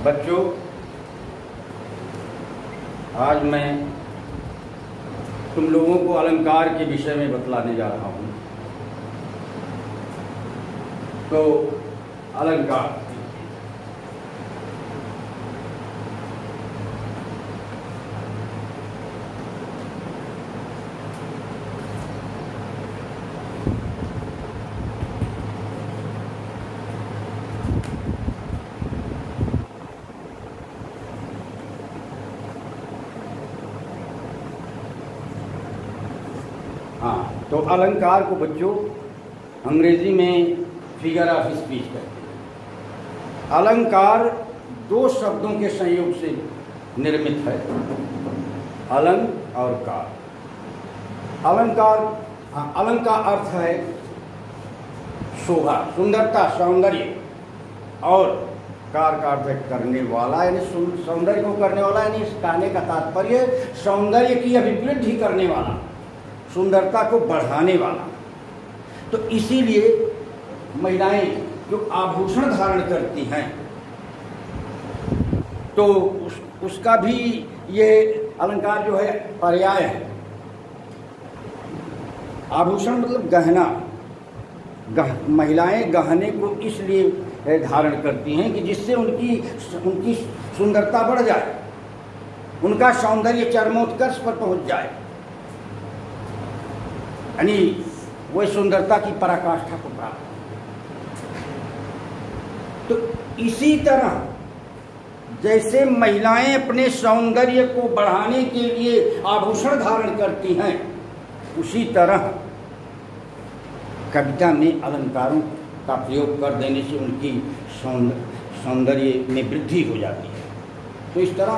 बच्चों, आज मैं तुम लोगों को अलंकार के विषय में बतलाने जा रहा हूँ। तो अलंकार तो अलंकार को बच्चों अंग्रेजी में फिगर ऑफ स्पीच कहते हैं। अलंकार दो शब्दों के संयोग से निर्मित है, अलंक और कार। अलंकार अलंक का अर्थ है शोभा, सुंदरता, सौंदर्य, और कार का अर्थ है करने वाला, यानी सौंदर्य को करने वाला, यानी इस कहने का तात्पर्य सौंदर्य की अभिवृद्धि करने वाला, सुंदरता को बढ़ाने वाला। तो इसीलिए महिलाएं जो आभूषण धारण करती हैं तो उसका भी ये अलंकार जो है पर्याय है। आभूषण मतलब गहना। महिलाएं गहने को इसलिए धारण करती हैं कि जिससे उनकी सुंदरता बढ़ जाए, उनका सौंदर्य चरमोत्कर्ष पर पहुंच जाए, यानी वह सुंदरता की पराकाष्ठा को प्राप्त। तो इसी तरह जैसे महिलाएं अपने सौंदर्य को बढ़ाने के लिए आभूषण धारण करती हैं, उसी तरह कविता में अलंकारों का प्रयोग कर देने से उनकी सौंदर्य में वृद्धि हो जाती है। तो इस तरह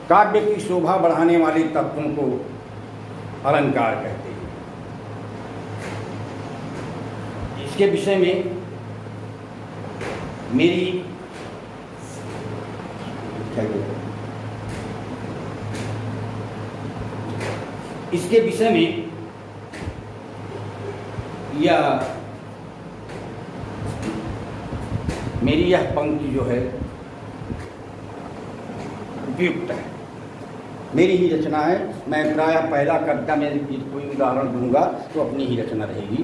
काव्य की शोभा बढ़ाने वाले तत्वों को अलंकार कहते हैं। इसके विषय में मेरी इसके विषय में मेरी यह पंक्ति जो है उपयुक्त है, मेरी ही रचना है। मैं प्रायः पहला कविता में कोई उदाहरण दूंगा तो अपनी ही रचना रहेगी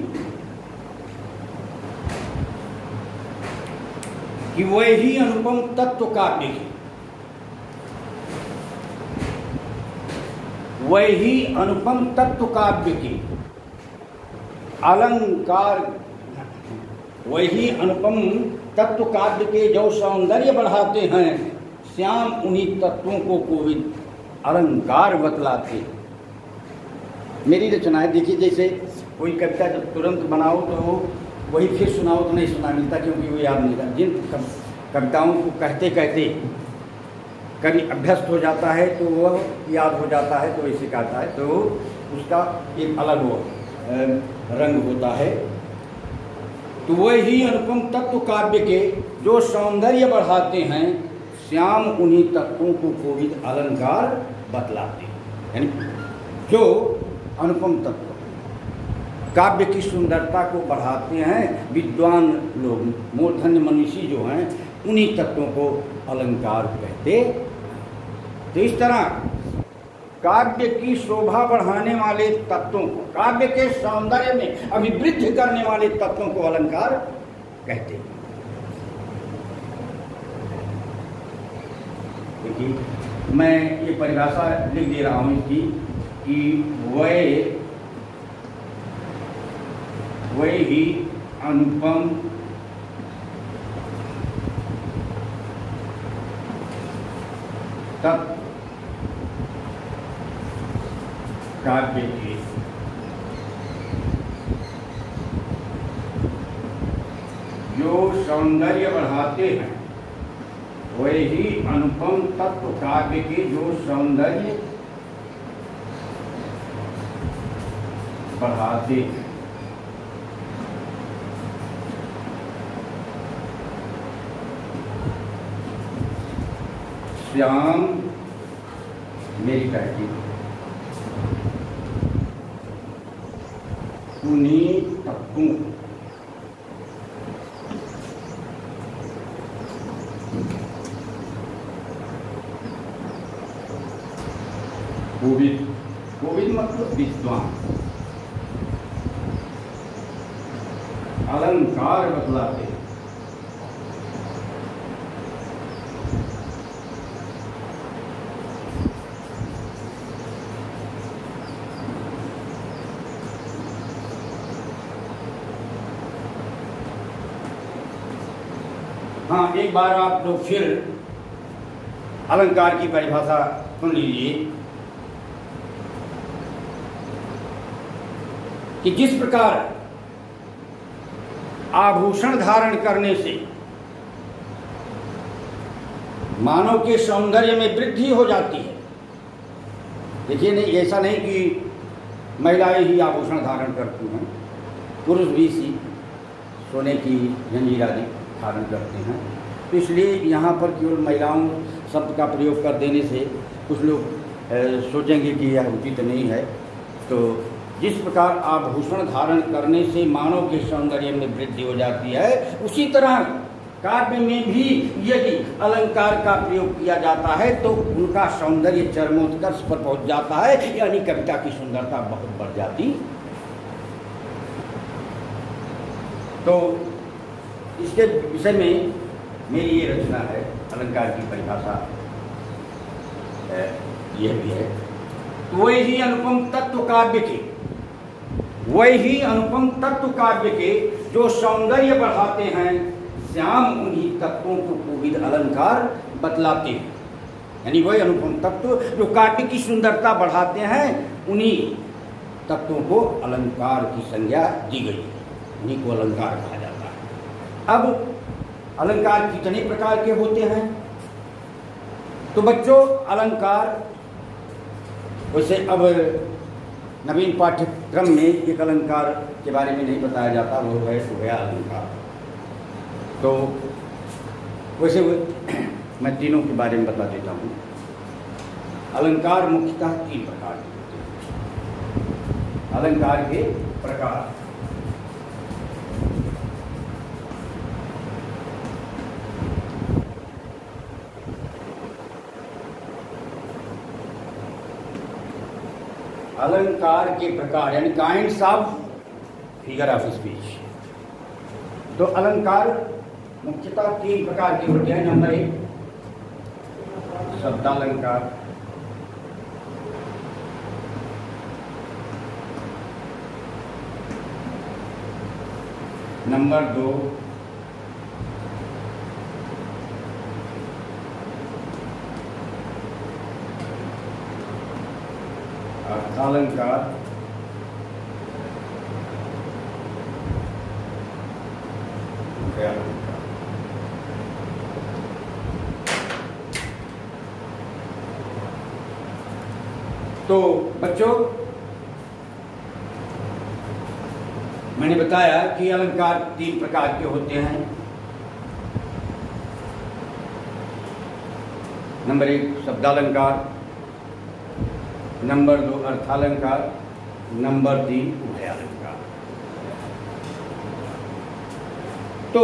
कि वही अनुपम तत्व काव्य की, वही अनुपम तत्व काव्य की अलंकार, वही अनुपम तत्व काव्य के जो सौंदर्य बढ़ाते हैं, श्याम उन्हीं तत्वों को कोविद अलंकार बतलाते। मेरी रचना है। देखिए, जैसे कोई कविता जब तुरंत बनाओ तो वही फिर सुनाओ तो नहीं सुना मिलता, क्योंकि वो याद नहीं रहता। जिन कविताओं को कहते कहते कभी अभ्यस्त हो जाता है तो वह याद हो जाता है, तो ऐसे कहता है तो उसका एक अलग वो रंग होता है। तो वही अनुपम तत्व काव्य के जो सौंदर्य बढ़ाते हैं, श्याम उन्हीं तत्वों को कोविद अलंकार बतलाते हैं। यानी जो अनुपम तत्व काव्य की सुंदरता को बढ़ाते हैं, विद्वान लोग, मूर्धन्य मनीषी जो हैं, उन्हीं तत्वों को अलंकार कहते। तो इस तरह काव्य की शोभा बढ़ाने वाले तत्वों को, काव्य के सौंदर्य में अभिवृद्धि करने वाले तत्वों को अलंकार कहते हैं। देखिए, मैं ये परिभाषा लिख दे रहा हूं इसकी कि वही अनुपम तत्व काव्य के जो सौंदर्य बढ़ाते हैं, वही अनुपम तत्व काव्य के जो सौंदर्य बढ़ाते हैं। श्याम मेरी कहती उन्हीं तत्वों कोविद, कोविद मतलब विद्वान, अलंकार बतलाते हैं। हाँ, एक बार आप लोग फिर अलंकार की परिभाषा सुन लीजिए कि जिस प्रकार आभूषण धारण करने से मानव के सौंदर्य में वृद्धि हो जाती है। देखिए, नहीं, ऐसा नहीं कि महिलाएं ही आभूषण धारण करती हैं, पुरुष भी इसी सोने की जंजीर आदि धारण करते हैं। तो इसलिए यहाँ पर केवल महिलाओं शब्द का प्रयोग कर देने से कुछ लोग सोचेंगे कि यह उचित नहीं है। तो जिस प्रकार आभूषण धारण करने से मानव के सौंदर्य में वृद्धि हो जाती है, उसी तरह काव्य में भी यदि अलंकार का प्रयोग किया जाता है तो उनका सौंदर्य चरमोत्कर्ष पर पहुंच जाता है, यानी कविता की सुंदरता बहुत बढ़ जाती। तो इसके विषय में मेरी ये रचना है, अलंकार की परिभाषा यह भी है। वही अनुपम तत्व काव्य के, वही अनुपम तत्व काव्य के जो सौंदर्य बढ़ाते हैं, श्याम उन्हीं तत्वों को कोविद अलंकार बतलाते हैं। यानी वही अनुपम तत्व जो काव्य की सुंदरता बढ़ाते हैं, उन्हीं तत्वों को अलंकार की संज्ञा दी गई है, उन्हीं को अलंकार कहा जाता है। अब अलंकार कितने प्रकार के होते हैं? तो बच्चों, अलंकार वैसे अब नवीन पाठ्यक्रम में एक अलंकार के बारे में नहीं बताया जाता, वो है उभय अलंकार। तो वैसे मैं तीनों के बारे में बता देता हूँ। अलंकार मुख्यतः 3 प्रकार के होते हैं। अलंकार के प्रकार, अलंकार के प्रकार यानी kinds of figure of speech. तो अलंकार मुख्यतः 3 प्रकार के होते हैं। नंबर 1 शब्दालंकार, नंबर 2 अर्थालंकार, तो बच्चों, मैंने बताया कि अलंकार 3 प्रकार के होते हैं। नंबर 1 शब्दालंकार, नंबर 2 अर्थालंकार, नंबर 3 उभयालंकार। तो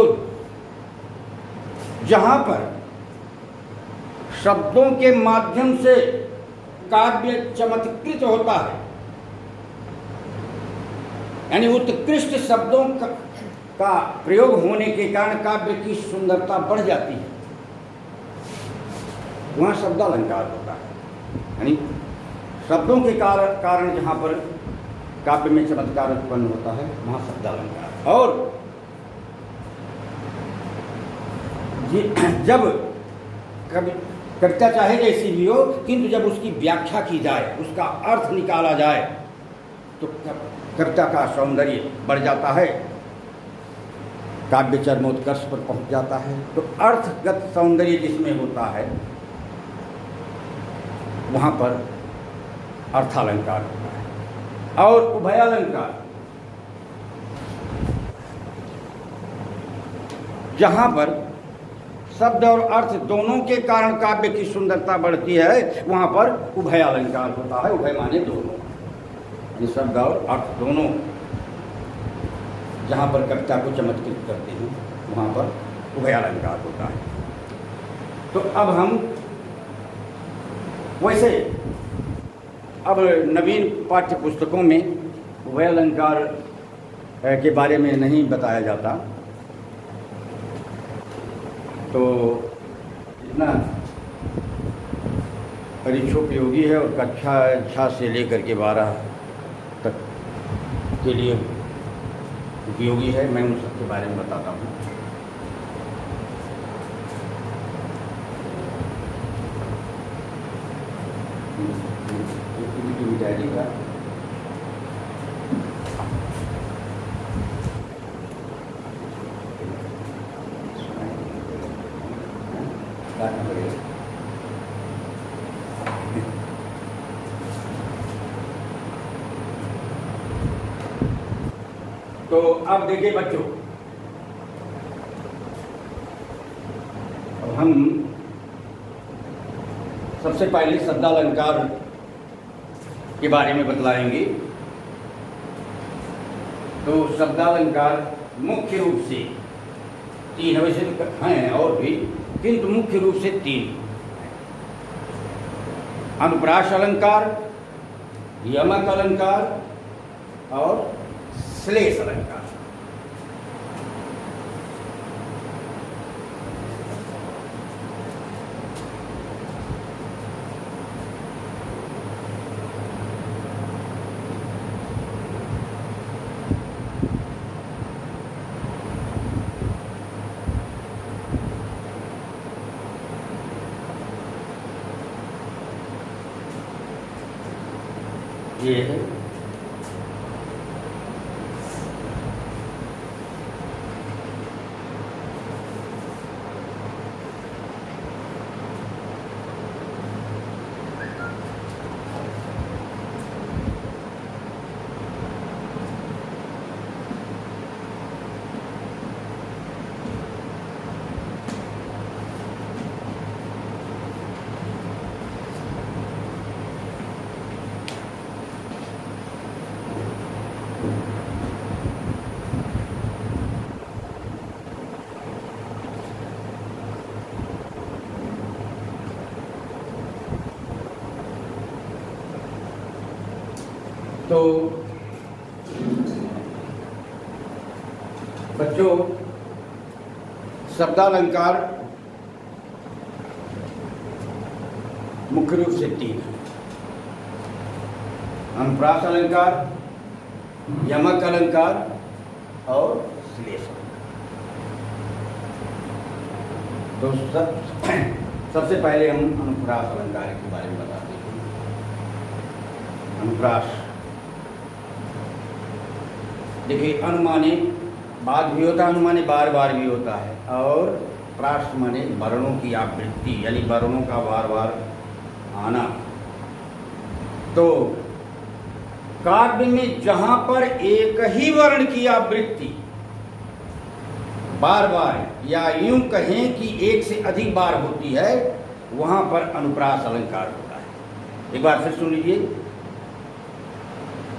जहां पर शब्दों के माध्यम से काव्य चमत्कृत होता है, यानी उत्कृष्ट शब्दों का प्रयोग होने के कारण काव्य की सुंदरता बढ़ जाती है, वहां शब्दालंकार होता है। यानी शब्दों के कारण जहां पर काव्य में चमत्कार उत्पन्न होता है, वहां शब्दालंकार। और जब कविता चाहे जैसी भी हो, किंतु जब उसकी व्याख्या की जाए, उसका अर्थ निकाला जाए, तो कविता का सौंदर्य बढ़ जाता है, काव्य चरमोत्कर्ष पर पहुंच जाता है। तो अर्थगत सौंदर्य जिसमें होता है, वहां पर अर्थालंकार होता है। और उभयालंकार, जहां पर शब्द और अर्थ दोनों के कारण काव्य की सुंदरता बढ़ती है, वहां पर उभयालंकार होता है। उभय माने दोनों, शब्द और अर्थ दोनों जहां पर कविता को चमत्कृत करते हैं, वहां पर उभयालंकार होता है। तो अब हम वैसे अब नवीन पाठ्य पुस्तकों में उभय अलंकार के बारे में नहीं बताया जाता, तो इतना परीक्षोपयोगी है और कक्षा 6 से लेकर के 12 तक के लिए उपयोगी है। मैं उन सबके बारे में बताता हूँ। डायरी का तो अब देखिए बच्चों, अब हम सबसे पहले शब्दालंकार के बारे में बतलाएंगे। तो शब्दालंकार मुख्य रूप से 3 वैसे हैं और भी, किंतु मुख्य रूप से 3: अनुप्रास अलंकार, यमक अलंकार और श्लेष अलंकार। ये है तो बच्चों, शब्दालंकार मुख्य रूप से 3: अनुप्रास अलंकार, यमक अलंकार और श्लेष। तो सबसे पहले हम अनुप्रास अलंकार के बारे में बताते हैं। अनुप्रास देखिए, अनुमाने बाद भी होता है, अनुमाने बार बार भी होता है, और प्रास माने वर्णों की आवृत्ति, यानी वर्णों का बार बार आना। तो काव्य में जहां पर एक ही वर्ण की आवृत्ति बार बार, या यूं कहें कि एक से अधिक बार होती है, वहां पर अनुप्रास अलंकार होता है। एक बार फिर सुन लीजिए।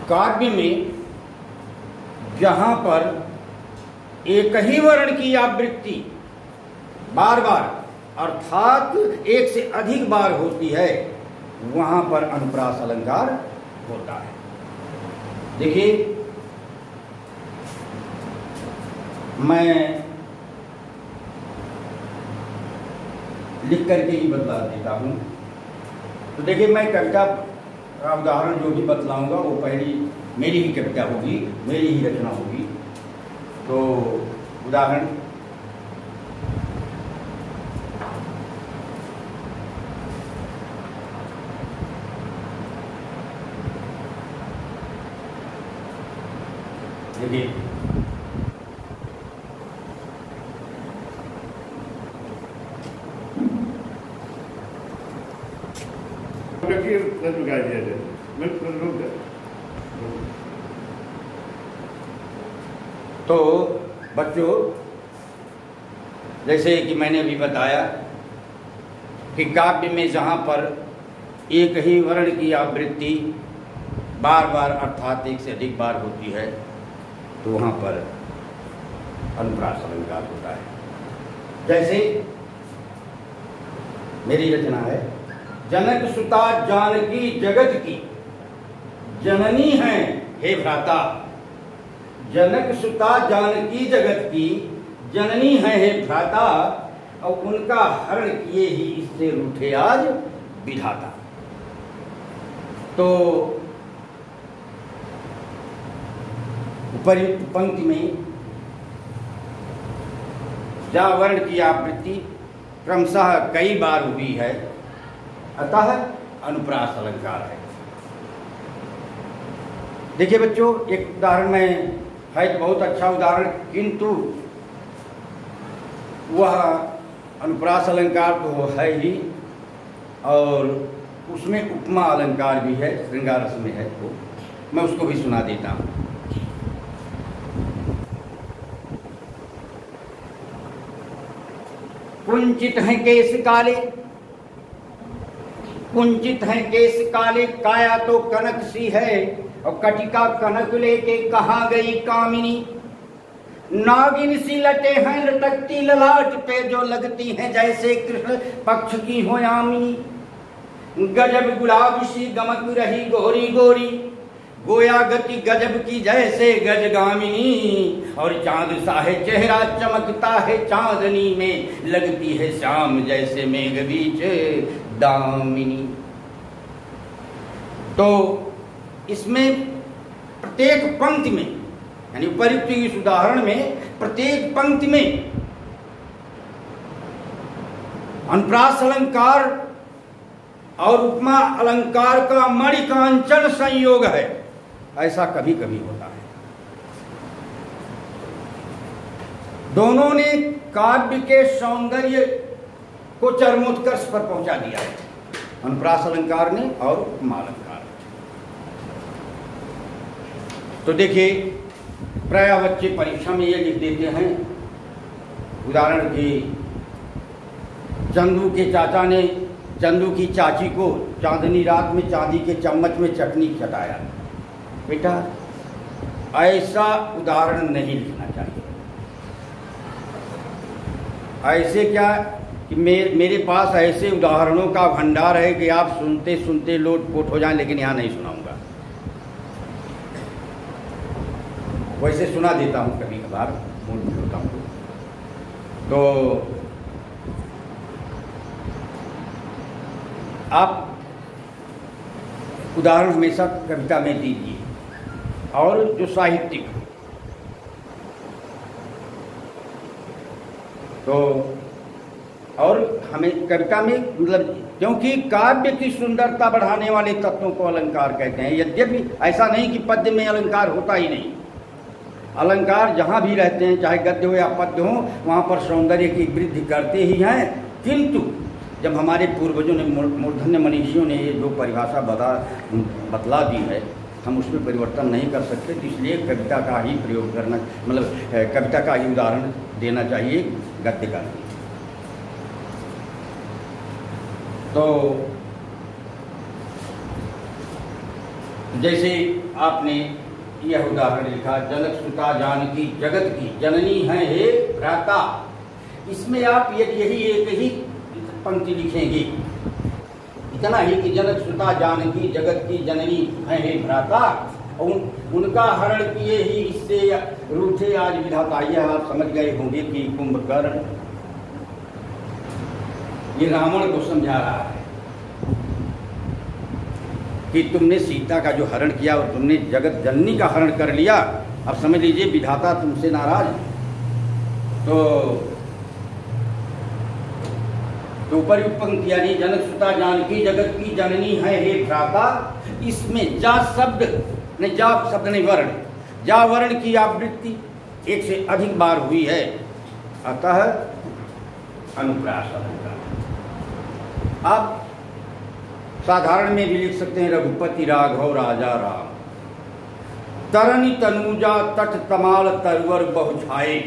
काव्य में जहां पर एक ही वर्ण की आवृत्ति बार बार अर्थात एक से अधिक बार होती है, वहां पर अनुप्रास अलंकार होता है। देखिए, मैं लिख करके ही बतला देता हूं। तो देखिए, मैं कविता का उदाहरण जो भी बतलाऊंगा वो पहली मेरी ही कविता होगी, मेरी ही रचना होगी। तो उदाहरण, देखिए, तो बच्चों, जैसे कि मैंने अभी बताया कि काव्य में जहाँ पर एक ही वर्ण की आवृत्ति बार बार अर्थात एक से अधिक बार होती है, तो वहाँ पर अनुप्रास अलंकार होता है। जैसे मेरी रचना है, जनक सुता जानकी जगत की जननी है हे भ्राता, जनक सुता जानकी जगत की जननी है हे भ्राता, और उनका हरण किए ही इससे रूठे आज विधाता। तो उपर्युक्त पंक्ति में जा वर्ण की आवृत्ति क्रमशः कई बार हुई है, अतः अनुप्रास अलंकार है। देखिए बच्चों, एक उदाहरण में है तो बहुत अच्छा उदाहरण, किंतु वह अनुप्रास अलंकार तो है ही, और उसमें उपमा अलंकार भी है, श्रृंगार रस में है, तो मैं उसको भी सुना देता हूँ। कुंचित हैं केस काले, कुंचित हैं केस काले, काया तो कनक सी है, और कटिका कनक लेके कहाँ गई कामिनी। नागिन सी लटे हैं लटकती ललाट पे, जो लगती हैं जैसे कृष्ण पक्ष की हो यामिनी। गजब गुलाब सी गमक रही गोरी गोरी, गोया गति गजब की जैसे गजगामिनी। और चांद सा है चेहरा चमकता है चांदनी में, लगती है श्याम जैसे मेघ बीच दामिनी। तो इसमें प्रत्येक पंक्ति में, यानी उपर्युक्त इस उदाहरण में प्रत्येक पंक्ति में अनुप्रास अलंकार और उपमा अलंकार का मणिकांचन संयोग है। ऐसा कभी कभी होता है। दोनों ने काव्य के सौंदर्य को चरमोत्कर्ष पर पहुंचा दिया है, अनुप्रास अलंकार ने और उपमा अलंकार। तो देखिए, प्राय बच्चे परीक्षा में ये लिख देते हैं, उदाहरण की चंदू के चाचा ने चंदू की चाची को चांदनी रात में चांदी के चम्मच में चटनी चटाया। बेटा, ऐसा उदाहरण नहीं लिखना चाहिए। ऐसे क्या कि मेरे पास ऐसे उदाहरणों का भंडार है कि आप सुनते सुनते लोटपोट हो जाएं, लेकिन यहाँ नहीं सुनाऊंगा। वैसे सुना देता हूँ कभी कभार, मूड में होता हूँ तो। आप उदाहरण हमेशा कविता में दीजिए, और जो साहित्यिक तो, और हमें कविता में मतलब, क्योंकि काव्य की सुंदरता बढ़ाने वाले तत्वों को अलंकार कहते हैं। यद्यपि ऐसा नहीं कि पद्य में अलंकार होता ही नहीं, अलंकार जहाँ भी रहते हैं, चाहे गद्य हो या पद्य हो, वहाँ पर सौंदर्य की वृद्धि करते ही हैं। किंतु जब हमारे पूर्वजों ने, मूर्धन्य मनीषियों ने ये जो परिभाषा बतला दी है, हम उसमें परिवर्तन नहीं कर सकते। तो इसलिए कविता का ही प्रयोग करना, मतलब कविता का ही उदाहरण देना चाहिए, गद्य का नहीं। तो जैसे आपने यह उदाहरण लिखा, जनक सुता जानकी जगत की जननी है हे भ्राता, इसमें आप यही एक ही पंक्ति लिखेंगे, इतना ही कि जनक सुता जानकी जगत की जननी है हे भ्राता, और उनका हरण किए ही इससे रूठे आज विधाता। यह आप समझ गए होंगे कि कुंभकर्ण ये रावण को समझा रहा है कि तुमने सीता का जो हरण किया और तुमने जगत जननी का हरण कर लिया, अब समझ लीजिए विधाता तुमसे नाराज। तो उपर्युक्त पंक्ति यानी जनक सुता जानकी जगत की जननी है हे भ्राता, इसमें जा शब्द नहीं वर्ण, जा वर्ण की आवृत्ति एक से अधिक बार हुई है, अतः अनुप्रास अलंकार। आप साधारण में भी लिख सकते हैं, रघुपति राघव राजा राम, तरनी तनुजा तट तमाल तरवर बहु छाए,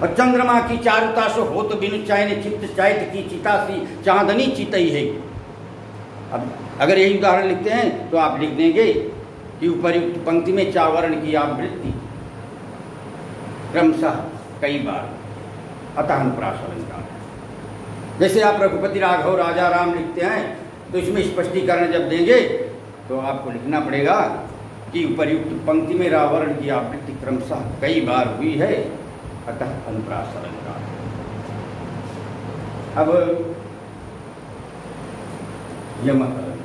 और चंद्रमा की चारुता से होत बिनु चैन चित्त चैत की चिता सी चांदनी चितई है। अब अगर यही उदाहरण लिखते हैं तो आप लिख देंगे कि उपर्युक्त पंक्ति में चावरण की आवृत्ति क्रमशः कई बार, अतः अनुप्रास अलंकार। जैसे आप रघुपति राघव राजा राम लिखते हैं तो इसमें स्पष्टीकरण जब देंगे तो आपको लिखना पड़ेगा कि उपर्युक्त पंक्ति में रावण की आवृत्ति क्रमशः कई बार हुई है, अतः अनुप्रास अलंकार। अब यमक अलंकार।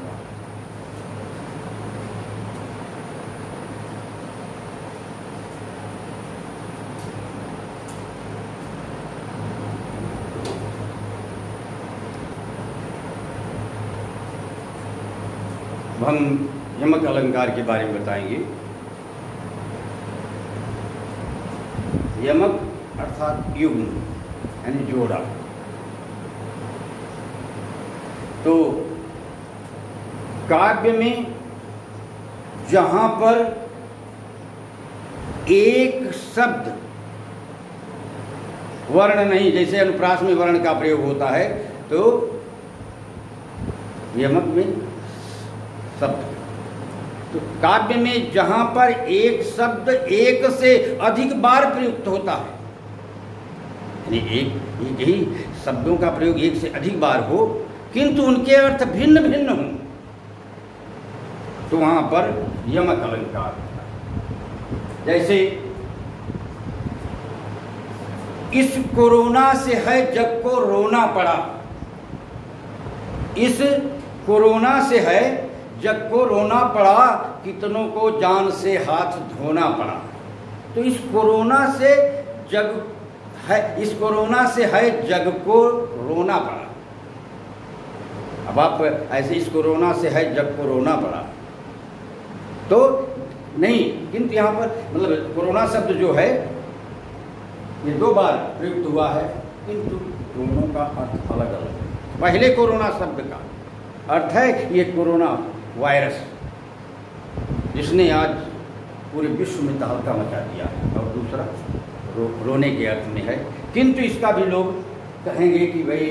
हम यमक अलंकार के बारे में बताएंगे। यमक अर्थात युग्म यानी जोड़ा। तो काव्य में जहां पर एक शब्द वर्ण नहीं, जैसे अनुप्रास में वर्ण का प्रयोग होता है, तो यमक में शब्द। तो काव्य में जहां पर एक शब्द एक से अधिक बार प्रयुक्त होता है, यानी एक ही शब्दों का प्रयोग एक से अधिक बार हो, किंतु उनके अर्थ भिन्न भिन्न हों, तो वहां पर यमक अलंकार होता है। जैसे इस कोरोना से है जग को रोना पड़ा, इस कोरोना से है जग को रोना पड़ा, कितनों को जान से हाथ धोना पड़ा। तो इस कोरोना से जग है, इस कोरोना से है जग को रोना पड़ा। अब आप ऐसे इस कोरोना से है जग को रोना पड़ा तो नहीं, किंतु यहाँ पर मतलब कोरोना शब्द जो है ये 2 बार प्रयुक्त हुआ है, किंतु दोनों का अर्थ अलग अलग है। पहले कोरोना शब्द का अर्थ है ये कोरोना वायरस, जिसने आज पूरे विश्व में तहलका मचा दिया है, और दूसरा रोने के अर्थ में है। किंतु इसका भी लोग कहेंगे कि भाई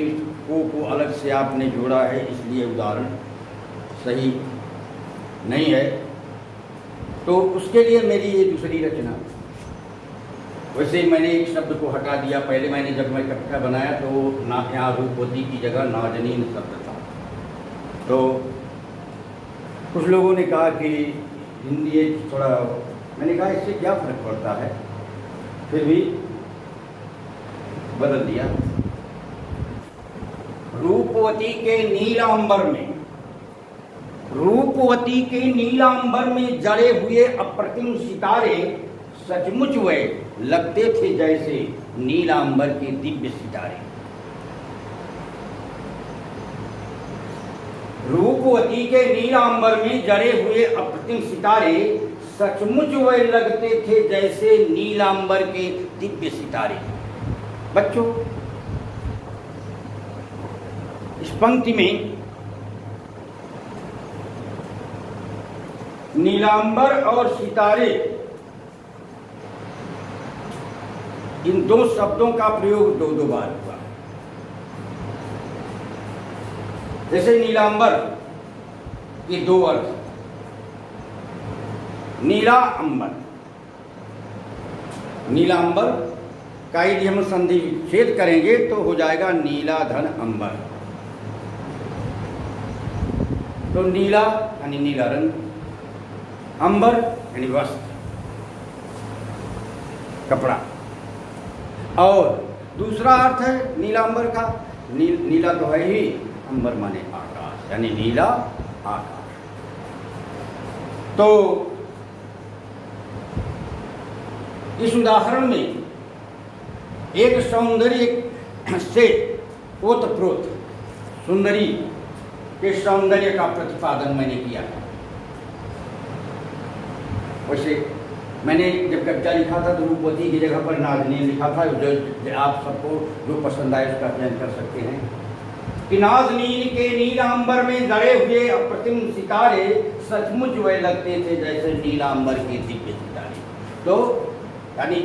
को अलग से आपने जोड़ा है, इसलिए उदाहरण सही नहीं है। तो उसके लिए मेरी ये दूसरी रचना, वैसे मैंने एक शब्द को हटा दिया। पहले मैंने जब मैं कक्षा बनाया तो ना यहाँ रूपवती की जगह नाजनीन शब्द था, तो कुछ लोगों ने कहा कि हिंदी थोड़ा, मैंने कहा इससे क्या फर्क पड़ता है, फिर भी बदल दिया। रूपवती के नीलांबर में, रूपवती के नीलांबर में जड़े हुए अप्रतिम सितारे सचमुच वे लगते थे जैसे नीलांबर के दिव्य सितारे। रूपवती के नीलांबर में जड़े हुए अप्रतिम सितारे सचमुच वे लगते थे जैसे नीलांबर के दिव्य सितारे। बच्चों, इस पंक्ति में नीलांबर और सितारे, इन 2 शब्दों का प्रयोग 2 बार हुआ। जैसे नीलांबर के 2 अर्थ, नीला अंबर, नीलांबर का यदि हम संधि छेद करेंगे तो हो जाएगा नीला धन अंबर। तो नीला यानी नीला रंग, अंबर यानी वस्त्र, कपड़ा। और दूसरा अर्थ है नीलांबर का, नीला तो है ही, अंबर माने आकाश, यानी नीला आकाश। तो इस उदाहरण में एक सौंदर्य से ओतप्रोत सुंदरी के सौंदर्य का प्रतिपादन मैंने किया। वैसे मैंने जब कविता लिखा था तो रूपवती की जगह पर नाजनीन लिखा था। जो आप सबको जो पसंद आए उसका चयन कर सकते हैं कि नाजनीन के नीलांबर में जड़े हुए अप्रतिम सितारे सचमुच वे लगते थे जैसे नीलांबर के दिव्य सितारे। तो यानी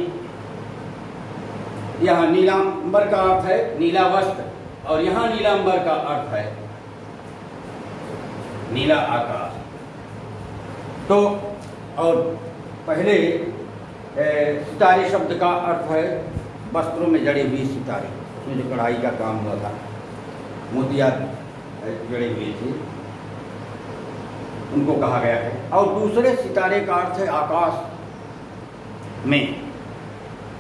यहाँ नीलांबर का अर्थ है नीला वस्त्र, और यहाँ नीलांबर का अर्थ है नीला आकाश। तो और पहले सितारे शब्द का अर्थ है वस्त्रों में जड़े हुए सितारे, उसमें जो कढ़ाई का काम हुआ था, मोतिया जड़े हुए थे। उनको कहा गया है। और दूसरे सितारे का अर्थ है आकाश में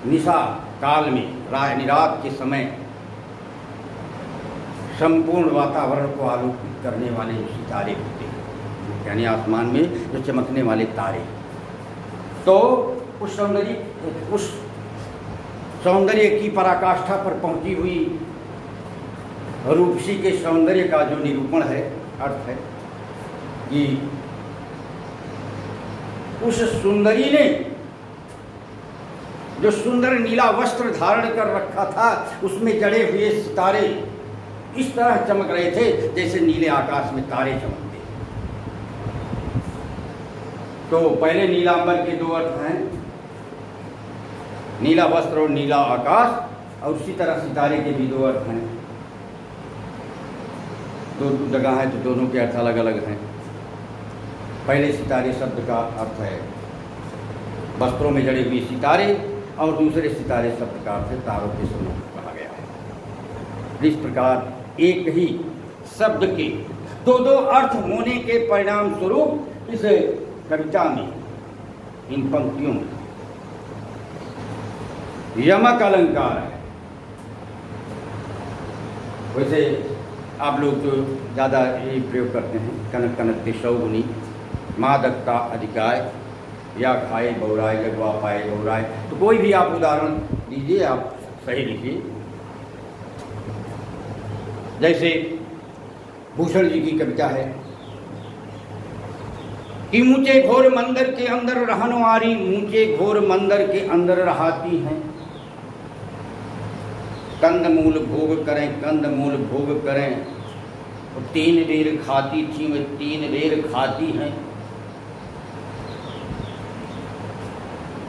निशा काल में रात के समय संपूर्ण वातावरण को आलोकित करने वाले जो सितारे होते हैं, यानी आसमान में जो चमकने वाले तारे। तो उस सौंदर्य की पराकाष्ठा पर पहुंची हुई रूपसी के सौंदर्य का जो निरूपण है, अर्थ है कि उस सुंदरी ने जो सुंदर नीला वस्त्र धारण कर रखा था, उसमें जड़े हुए सितारे इस तरह चमक रहे थे जैसे नीले आकाश में तारे चमकते। तो पहले नीलांबर के दो अर्थ हैं, नीला वस्त्र और नीला आकाश, और उसी तरह सितारे के भी दो अर्थ हैं। दो जगह है तो दोनों के अर्थ अलग अलग हैं। पहले सितारे शब्द का अर्थ है वस्त्रों में जड़े हुए सितारे, और दूसरे सितारे शब्द का अर्थ है तारों के समूह कहा गया है। इस प्रकार एक ही शब्द के दो दो अर्थ होने के परिणाम स्वरूप इस कविता में, इन पंक्तियों में यमक अलंकार है। वैसे आप लोग जो ज़्यादा यही प्रयोग करते हैं, कनक कनक के शौगुनी मादकता अधिकाय या खाए बौराए जगवा पाए बौराए। तो कोई भी आप उदाहरण दीजिए, आप सही लिखिए। जैसे भूषण जी की कविता है कि ऊंचे घोर मंदिर के अंदर रहनवारी, ऊंचे घोर मंदिर के अंदर रहाती हैं, कंद मूल भोग करें, कंद मूल भोग करें, और 3 बेर खाती थी वे 3 बेर खाती हैं।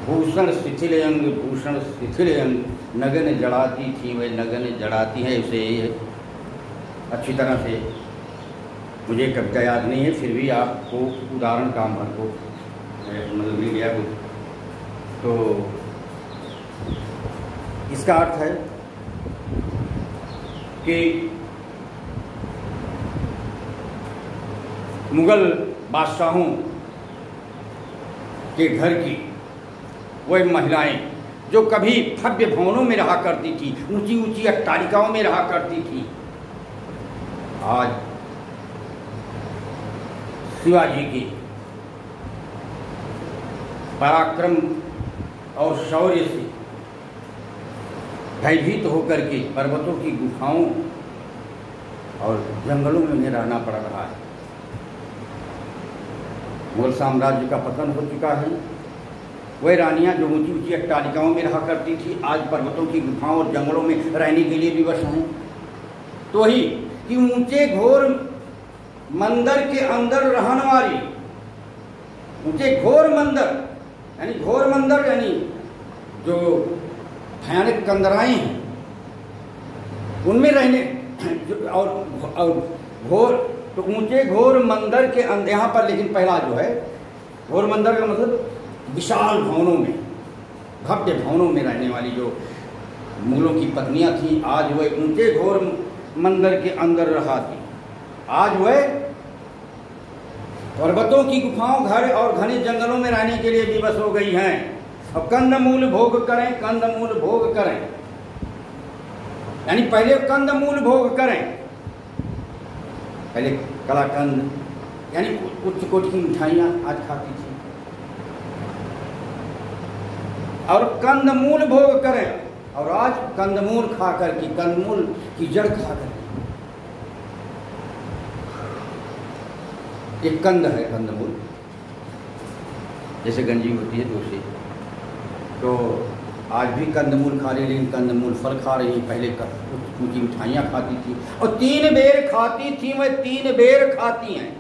भूषण शिथिल अंग, भूषण शिथिल अंग, नगन जड़ाती थी वे नगन जड़ाती हैं। इसे अच्छी तरह से मुझे कविता याद नहीं है, फिर भी आपको उदाहरण काम भर को मतलब मिल गया कुछ। तो इसका अर्थ है कि मुगल बादशाहों के घर की वह महिलाएं जो कभी भव्य भवनों में रहा करती थी, ऊंची ऊंची अट्टालिकाओं में रहा करती थी, आज शिवाजी के पराक्रम और शौर्य से भयभीत होकर के पर्वतों की गुफाओं और जंगलों में उन्हें रहना पड़ रहा है। मुगल साम्राज्य का पतन हो चुका है। वह रानियां जो ऊंची ऊंची अट्टालिकाओं में रहा करती थी, आज पर्वतों की गुफाओं और जंगलों में रहने के लिए विवश हैं। तो ही कि ऊंचे घोर मंदिर के अंदर रहने वाली, ऊंचे घोर मंदिर यानी घोर मंदिर यानी जो भयानक कंदराएं हैं उनमें रहने, और घोर, तो ऊंचे घोर मंदिर के अंदर, यहाँ पर लेकिन पहला जो है घोर मंदिर का मतलब विशाल भवनों में, भव्य भवनों में रहने वाली जो मुगलों की पत्नियां थीं, आज वह ऊंचे घोर मंदिर के अंदर रहा थी। आज वह पर्वतों की गुफाओं, घर और घने जंगलों में रहने के लिए विवश हो गई हैं। अब कंदमूल भोग करें, कंदमूल भोग करें, यानी पहले कंदमूल भोग करें, पहले कलाकंद यानी उच्च कोटि की मिठाइयाँ आज खाती थी, और कंदमूल भोग करें, और आज कंदमूल खा करके, कंदमूल की जड़ खा करके, एक कंद है कंदमूल, जैसे गंजी होती है तो उसे, तो आज भी कंदमूल खा रही, लेकिन कंदमूल फल खा रही। पहले उनकी मिठाइयाँ खाती थी, और 3 बेर खाती थी, वह 3 बेर खाती हैं।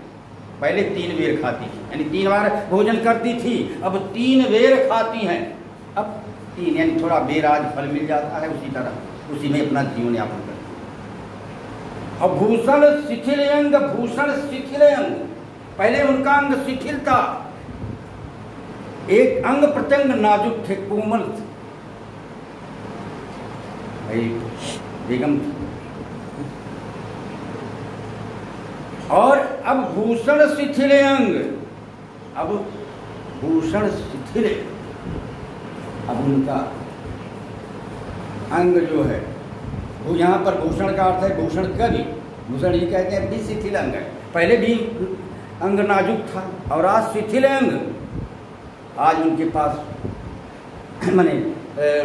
पहले 3 बेर खाती थी यानी 3 बार भोजन करती थी, अब 3 बेर खाती हैं। अब 3 यानी थोड़ा बेर आज फल मिल जाता है, उसी तरह उसी में अपना जीवन यापन करती है। और भूषण शिथिल अंग, भूषण शिथिल अंग, पहले उनका अंग शिथिल था, एक अंग प्रत्यंग नाजुक थे, कोमल थे। बेगम, और अब भूषण शिथिल अंग, अब भूषण शिथिल, अब उनका अंग जो है वो यहाँ पर भूषण का अर्थ है भूषण कवि, भूषण ये कहते हैं भी शिथिल अंग है। पहले भी अंग नाजुक था और आज शिथिल अंग, आज उनके पास माने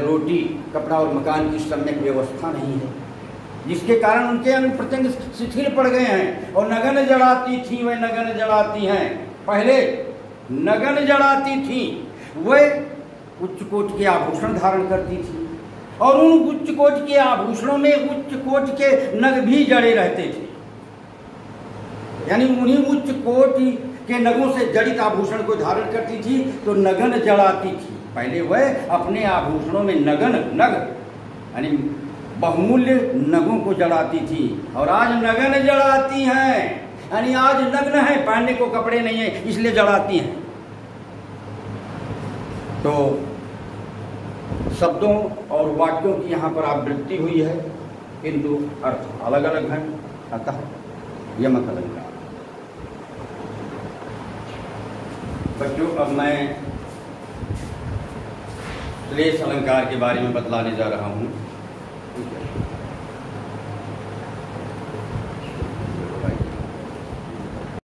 रोटी कपड़ा और मकान की सम्यक व्यवस्था नहीं है, जिसके कारण उनके अंग प्रत्यंग शिथिल पड़ गए हैं। और नगन जड़ाती थी वह नगन जड़ाती हैं, पहले नगन जड़ाती थी वह उच्च कोटि के आभूषण धारण करती थी और उन उच्च कोटि के आभूषणों में उच्च कोटि के नग भी जड़े रहते थे, यानी उन्हीं उच्च कोटि के नगों से जड़ित आभूषण को धारण करती थी तो नगन जड़ाती थी। पहले वह अपने आभूषणों में नगन नग यानी बहुमूल्य नगों को जड़ाती थी और आज नगन जड़ाती हैं, यानी आज नग्न है, पहनने को कपड़े नहीं है इसलिए जड़ाती हैं। तो शब्दों और वाक्यों की यहाँ पर आवृत्ति हुई है किंतु अर्थ अलग अलग हैं। अतः यमक अलंकार। बच्चों अब मैं श्लेष अलंकार के बारे में बतलाने जा रहा हूँ।